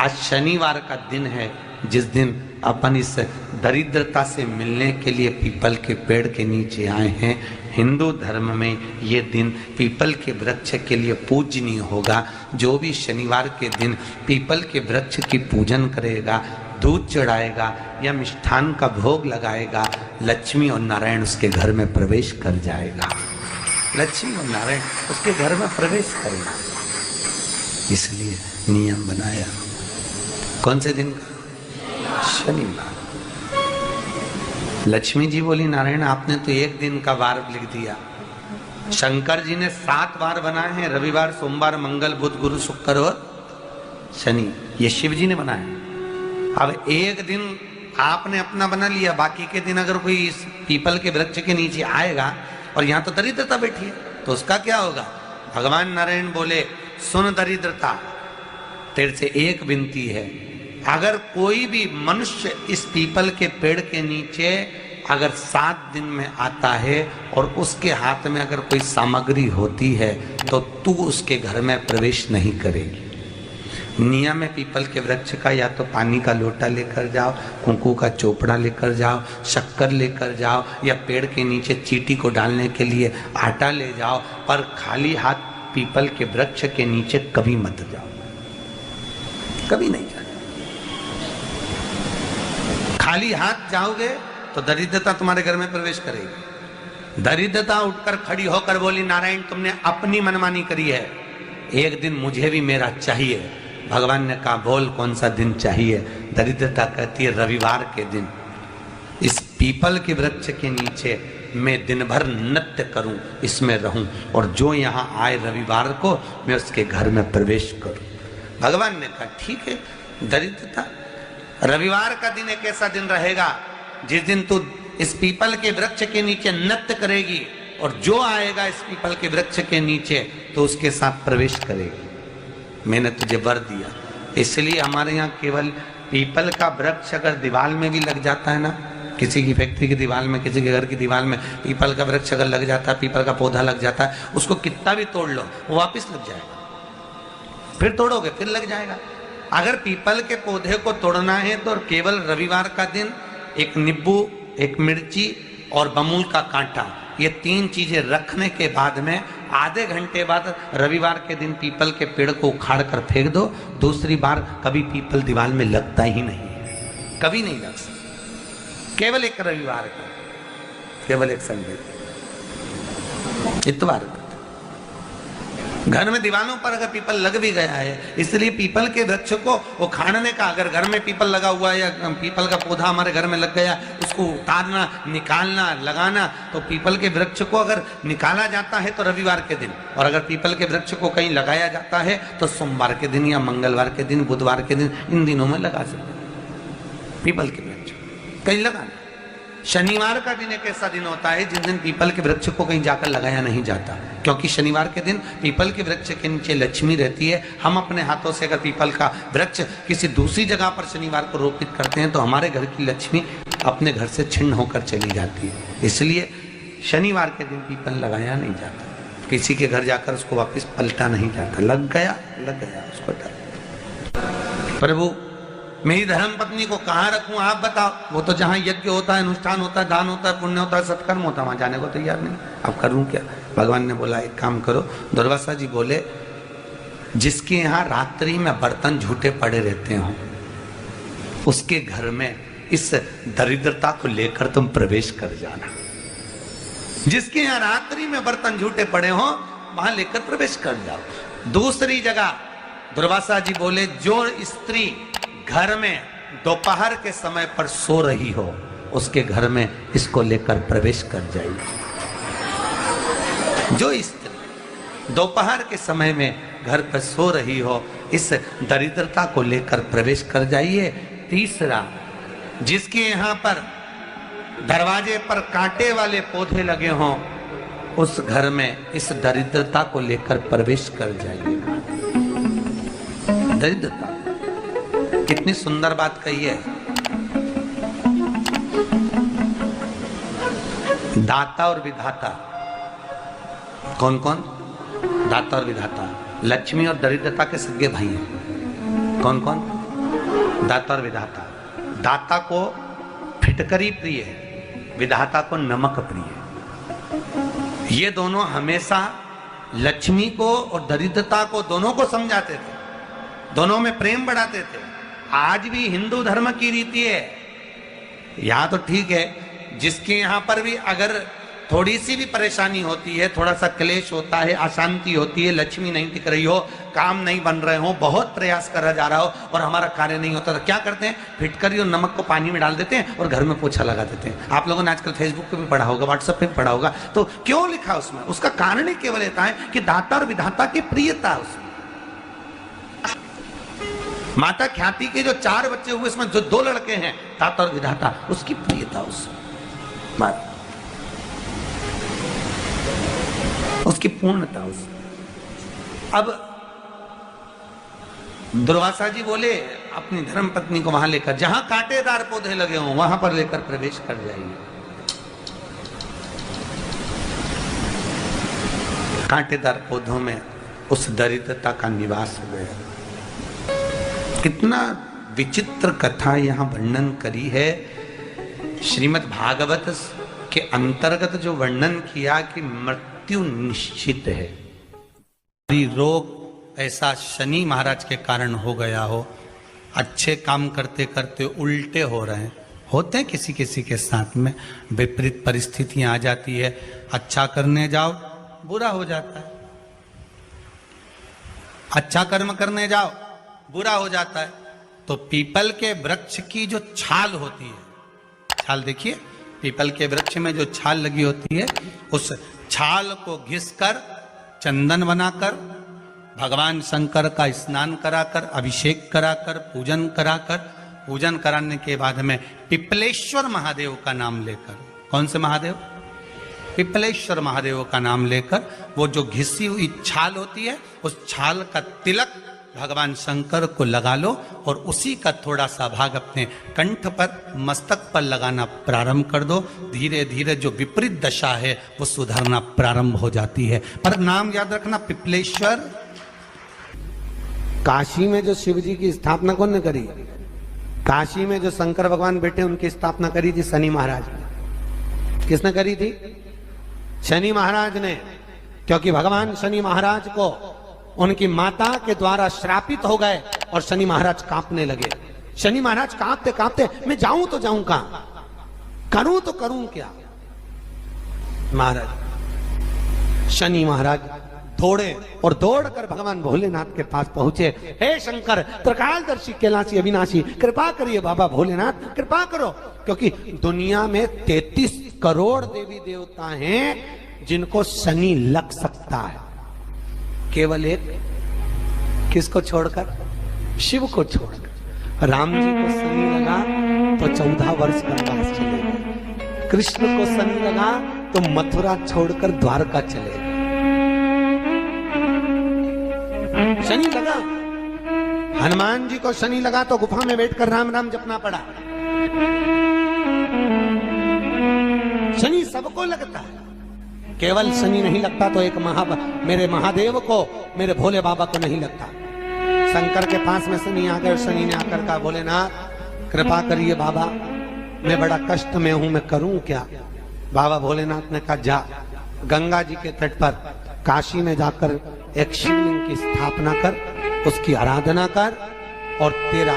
आज शनिवार का दिन है जिस दिन अपन इस दरिद्रता से मिलने के लिए पीपल के पेड़ के नीचे आए हैं। हिंदू धर्म में ये दिन पीपल के वृक्ष के लिए पूजनीय होगा। जो भी शनिवार के दिन पीपल के वृक्ष की पूजन करेगा, दूध चढ़ाएगा या मिष्ठान का भोग लगाएगा, लक्ष्मी और नारायण उसके घर में प्रवेश कर जाएगा। लक्ष्मी और नारायण उसके घर में प्रवेश करेगा। इसलिए नियम बनाया। कौन से दिन का? शनिवार। लक्ष्मी जी बोली नारायण आपने तो एक दिन का वार लिख दिया। शंकर जी ने 7 वार बनाए हैं, रविवार, सोमवार, मंगल, बुध, गुरु, शुक्र और शनि। ये शिव जी ने बनाया। अब एक दिन आपने अपना बना लिया, बाकी के दिन अगर कोई इस पीपल के वृक्ष के नीचे आएगा और यहाँ तो दरिद्रता बैठी है तो उसका क्या होगा? भगवान नारायण बोले सुन दरिद्रता, तेरे से एक विनती है, अगर कोई भी मनुष्य इस पीपल के पेड़ के नीचे अगर 7 दिन में आता है और उसके हाथ में अगर कोई सामग्री होती है तो तू उसके घर में प्रवेश नहीं करेगी। नियम है पीपल के वृक्ष का, या तो पानी का लोटा लेकर जाओ, कुंकू का चोपड़ा लेकर जाओ, शक्कर लेकर जाओ, या पेड़ के नीचे चींटी को डालने के लिए आटा ले जाओ, पर खाली हाथ पीपल के वृक्ष के नीचे कभी मत जाओ, कभी नहीं जाओ। खाली हाथ जाओगे तो दरिद्रता तुम्हारे घर में प्रवेश करेगी। दरिद्रता उठकर खड़ी होकर बोली नारायण तुमने अपनी मनमानी करी है, एक दिन मुझे भी मेरा चाहिए। भगवान ने कहा बोल कौन सा दिन चाहिए? दरिद्रता कहती है रविवार के दिन इस पीपल के वृक्ष के नीचे मैं दिन भर नृत्य करूं, इसमें रहूं, और जो यहाँ आए रविवार को मैं उसके घर में प्रवेश करूं। भगवान ने कहा ठीक है। दरिद्रता रविवार का दिन एक ऐसा दिन रहेगा जिस दिन तू इस पीपल के वृक्ष के नीचे नृत्य करेगी और जो आएगा इस पीपल के वृक्ष के नीचे तो उसके साथ प्रवेश करेगी। मैंने तुझे वर दिया। इसलिए हमारे यहाँ केवल पीपल का वृक्ष अगर दीवार में भी लग जाता है ना, किसी की फैक्ट्री की दीवार में, किसी के घर की दीवार में पीपल का वृक्ष अगर लग जाता है, पीपल का पौधा लग जाता है, उसको कितना भी तोड़ लो वो वापस लग जाएगा। फिर तोड़ोगे फिर लग जाएगा। अगर पीपल के पौधे को तोड़ना है तो केवल रविवार का दिन एक नींबू, एक मिर्ची और बमूल का कांटा, ये 3 चीजें रखने के बाद में आधे घंटे बाद रविवार के दिन पीपल के पेड़ को उखाड़ कर फेंक दो। दूसरी बार कभी पीपल दीवार में लगता ही नहीं, कभी नहीं लग सकता। केवल एक रविवार का, केवल एक संडे, इतवार का। घर में दीवानों पर अगर पीपल लग भी गया है, इसलिए पीपल के वृक्ष को उखाड़ने का, अगर घर में पीपल लगा हुआ है या पीपल का पौधा हमारे घर में लग गया, उसको उतारना, निकालना, लगाना, तो पीपल के वृक्ष को अगर निकाला जाता है तो रविवार के दिन, और अगर पीपल के वृक्ष को कहीं लगाया जाता है तो सोमवार के दिन या मंगलवार के दिन, बुधवार के दिन, इन दिनों में लगा सकते पीपल के वृक्ष कहीं लगाना। शनिवार का दिन एक ऐसा दिन होता है जिस दिन पीपल के वृक्ष को कहीं जाकर लगाया नहीं जाता, क्योंकि शनिवार के दिन पीपल के वृक्ष के नीचे लक्ष्मी रहती है। हम अपने हाथों से अगर पीपल का वृक्ष किसी दूसरी जगह पर शनिवार को रोपित करते हैं तो हमारे घर की लक्ष्मी अपने घर से छिन्न होकर चली जाती है। इसलिए शनिवार के दिन पीपल लगाया नहीं जाता, किसी के घर जाकर उसको वापस पलटा नहीं जाता। लग गया उसको डर। प्रभु मेरी धर्म पत्नी को कहाँ रखूं आप बताओ? वो तो जहाँ यज्ञ होता है, अनुष्ठान होता है, दान होता है, पुण्य होता है, सत्कर्म होता है, वहां जाने को तैयार नहीं। अब करूं क्या? भगवान ने बोला एक काम करो। दुर्वासा जी बोले जिसके यहाँ रात्रि में बर्तन झूठे पड़े रहते हो उसके घर में इस दरिद्रता को लेकर तुम प्रवेश कर जाना। जिसके यहाँ रात्रि में बर्तन झूठे पड़े हो वहां लेकर प्रवेश कर जाओ। दूसरी जगह दुर्वासा जी बोले जो स्त्री घर में दोपहर के समय पर सो रही हो उसके घर में इसको लेकर प्रवेश कर जाइए। जो स्त्री दोपहर के समय में घर पर सो रही हो इस दरिद्रता को लेकर प्रवेश कर जाइए। तीसरा, जिसके यहाँ पर दरवाजे पर कांटे वाले पौधे लगे हों उस घर में इस दरिद्रता को लेकर प्रवेश कर जाइए। दरिद्रता कितनी सुंदर बात कही है। दाता और विधाता कौन कौन? दाता और विधाता लक्ष्मी और दरिद्रता के सगे भाई हैं। कौन कौन? दाता और विधाता। दाता को फिटकरी प्रिय है, विधाता को नमक प्रिय है। ये दोनों हमेशा लक्ष्मी को और दरिद्रता को दोनों को समझाते थे, दोनों में प्रेम बढ़ाते थे। आज भी हिंदू धर्म की रीति है, यहां तो ठीक है, जिसके यहां पर भी अगर थोड़ी सी भी परेशानी होती है, थोड़ा सा क्लेश होता है, अशांति होती है, लक्ष्मी नहीं टिक रही हो, काम नहीं बन रहे हो, बहुत प्रयास करा जा रहा हो और हमारा कार्य नहीं होता, तो क्या करते हैं? फिटकरी और नमक को पानी में डाल देते हैं और घर में पोछा लगा देते हैं। आप लोगों ने आजकल फेसबुक पे भी पढ़ा होगा, व्हाट्सएप पे भी पढ़ा होगा। तो क्यों लिखा उसमें? उसका कारण ही केवल इतना है कि दाता और विधाता की प्रियता उसमें। माता ख्याति के जो 4 बच्चे हुए, इसमें जो 2 लड़के हैं, दाता और विधाता, उसकी प्रियता उसमें, उसकी पूर्णता उसमें। अब दुर्वासा जी बोले अपनी धर्म पत्नी को वहां लेकर, जहां कांटेदार पौधे लगे हों वहां पर लेकर प्रवेश कर जाइए। कांटेदार पौधों में उस दरिद्रता का निवास हो गया। कितना विचित्र कथा यहां वर्णन करी है। श्रीमद् भागवत के अंतर्गत जो वर्णन किया कि मृत्यु निश्चित है, रोग ऐसा शनि महाराज के कारण हो गया हो, अच्छे काम करते करते उल्टे हो रहे हैं, होते हैं किसी किसी के साथ में, विपरीत परिस्थितियां आ जाती है, अच्छा करने जाओ बुरा हो जाता है, अच्छा कर्म करने जाओ बुरा हो जाता है। तो पीपल के वृक्ष की जो छाल होती है, छाल देखिए, पीपल के वृक्ष में जो छाल लगी होती है, उस छाल को घिसकर चंदन बनाकर भगवान शंकर का स्नान कराकर, अभिषेक कराकर, पूजन कराकर, पूजन कराने के बाद में पिपलेश्वर महादेव का नाम लेकर, कौन से महादेव? पिपलेश्वर महादेव का नाम लेकर वो जो घिसी हुई छाल होती है, उस छाल का तिलक भगवान शंकर को लगा लो और उसी का थोड़ा सा भाग अपने कंठ पर, मस्तक पर लगाना प्रारंभ कर दो। धीरे धीरे जो विपरीत दशा है वो सुधरना प्रारंभ हो जाती है। पर नाम याद रखना, पिपलेश्वर। काशी में जो शिव जी की स्थापना कौन ने करी? काशी में जो शंकर भगवान बैठे उनकी स्थापना करी थी शनि महाराज ने। किसने करी थी? शनि महाराज ने। क्योंकि भगवान शनि महाराज को उनकी माता के द्वारा श्रापित हो गए और शनि महाराज कांपने लगे। शनि महाराज कांपते कांपते, मैं जाऊं तो जाऊं कहां, करूं तो करूं क्या? महाराज, शनि महाराज दौड़े और दौड़कर भगवान भोलेनाथ के पास पहुंचे। हे शंकर, त्रिकालदर्शी, कैलाशी, अविनाशी, कृपा करिए बाबा भोलेनाथ, कृपा करो। क्योंकि दुनिया में 33 करोड़ देवी देवता हैं जिनको शनि लग सकता है, केवल एक, किसको छोड़कर? शिव को छोड़कर। राम जी को शनि लगा तो 14 वर्ष वनवास चले गए। कृष्ण को शनि लगा तो मथुरा छोड़कर द्वारका चले गए। शनि लगा। हनुमान जी को शनि लगा तो गुफा में बैठकर राम राम जपना पड़ा। शनि सबको लगता है, केवल शनि नहीं लगता तो एक मेरे महादेव को, मेरे भोले बाबा को नहीं लगता। शंकर के पास में शनि आ गए। शनि ने आकर कहा, भोलेनाथ कृपा करिए बाबा, मैं बड़ा कष्ट में हूं, मैं करूं क्या? बाबा भोलेनाथ ने कहा, जा गंगा जी के तट पर काशी में जाकर एक शिवलिंग की स्थापना कर, उसकी आराधना कर और तेरा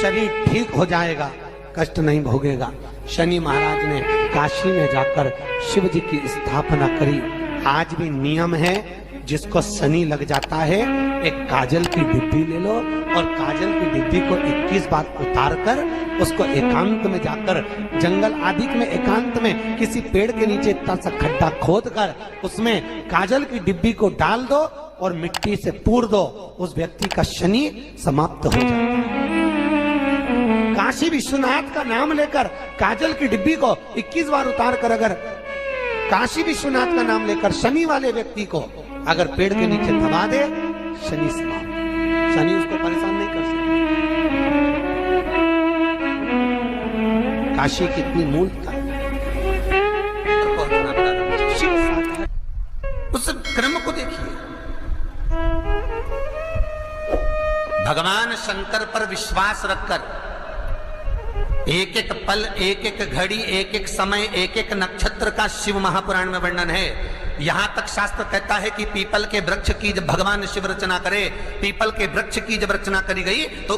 शरीर ठीक हो जाएगा, कष्ट नहीं भोगेगा। शनि महाराज ने काशी में जाकर शिव जी की स्थापना करी। आज भी नियम है, जिसको शनि लग जाता है, एक काजल की डिब्बी ले लो और काजल की डिब्बी को 21 बार उतार कर उसको एकांत में जाकर, जंगल आदि में एकांत में किसी पेड़ के नीचे इतना सा खड्डा खोद कर उसमें काजल की डिब्बी को डाल दो और मिट्टी से पूर दो, उस व्यक्ति का शनि समाप्त हो जाता है। काशी विश्वनाथ का नाम लेकर काजल की डिब्बी को 21 बार उतार कर अगर काशी विश्वनाथ का नाम लेकर शनि वाले व्यक्ति को अगर पेड़ के नीचे दबा दे, शनि समाप्त, शनि उसको परेशान नहीं कर सकता। काशी कितनी मूलता है। उस क्रम को देखिए, भगवान शंकर पर विश्वास रखकर एक एक पल, एक एक घड़ी, एक एक समय, एक एक नक्षत्र का शिव महापुराण में वर्णन है। यहां तक शास्त्र कहता है कि पीपल के वृक्ष की जब भगवान शिव रचना करे, पीपल के वृक्ष की जब रचना करी गई तो